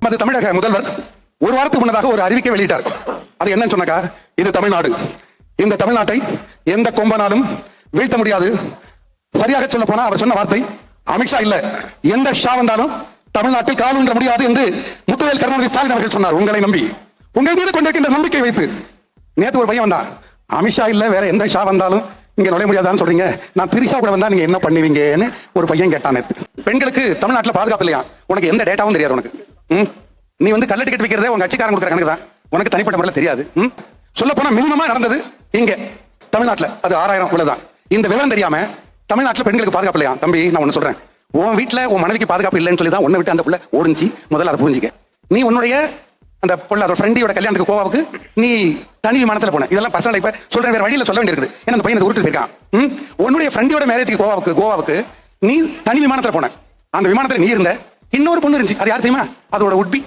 நமது தமிழக முதல்வர் ஒரு வாரத்துக்கு முன்னதாக ஒரு அறிவிக்கை வெளியிட்டார். அது என்னன்னு சொன்னாக்கா, இது தமிழ்நாடு, இந்த தமிழ்நாட்டை எந்த கொம்பனாலும் வீழ்த்த முடியாது. சரியாக சொல்ல போனா அவர் சொன்ன வார்த்தை, அமித்ஷா இல்ல எந்த ஷா வந்தாலும் தமிழ்நாட்டில் காலூன்ற முடியாது என்று முத்துவேல் கருணாநிதி ஸ்டாலின் அவர்கள் சொன்னார். உங்களை நம்பி, உங்கள் மீது கொண்டிருக்கின்ற நம்பிக்கை வைத்து. நேற்று ஒரு பையன் வந்தான், அமித்ஷா இல்ல வேற எந்த ஷா வந்தாலும் இங்க நுழைய முடியாதான்னு சொல்றீங்க, நான் திரிஷா கூட வந்தா நீங்க என்ன பண்ணுவீங்கன்னு ஒரு பையன் கேட்டான் நேற்று. பெண்களுக்கு தமிழ்நாட்டில் பாதுகாப்பு இல்லையா? உனக்கு எந்த டேட்டாவும் தெரியாது. உனக்கு நீ வந்து கள்ள டிக்கெட் வைக்கிறதே உங்க கட்சிக்காரன் கொடுக்குற கணக்கு தான், உனக்கு தனிப்பட்ட முறையில் தெரியாது. சொல்ல போனா மினிமமா நடந்தது இங்க தமிழ்நாட்டில் அது 6000 உள்ளதான். இந்த விவரம் தெரியாம தமிழ்நாட்டில் பெண்களுக்கு பாதுகாப்பு இல்லையா? தம்பி, நான் ஒண்ணு சொல்றேன், உன் வீட்டுல உன் மனைவிக்கு பாதுகாப்பு இல்லைன்னு சொல்லி தான் உன்னை விட்டு அந்த புள்ள ஓடிஞ்சி. முதல்ல அதை புரிஞ்சிக்க. நீ உன்னுடைய அந்த புள்ள அதோட ஃப்ரெண்டியோட கல்யாணத்துக்கு கோவாவுக்கு நீ தனி விமானத்தில் போன. இதெல்லாம் பர்சனல் லைஃப் சொல்றேன், வேற வழியில சொல்ல வேண்டியிருக்குது. ஏன்னா அந்த பையன் உருட்டு போயிருக்கான். உன்னுடைய ஃப்ரெண்டியோட மேரேஜுக்கு கோவாவுக்கு நீ தனி விமானத்தில் போன. அந்த விமானத்தில் நீ இருந்த, இன்னொரு பொண்ணு இருந்துச்சு. அது யார் தெரியுமா? அதோட உட்பி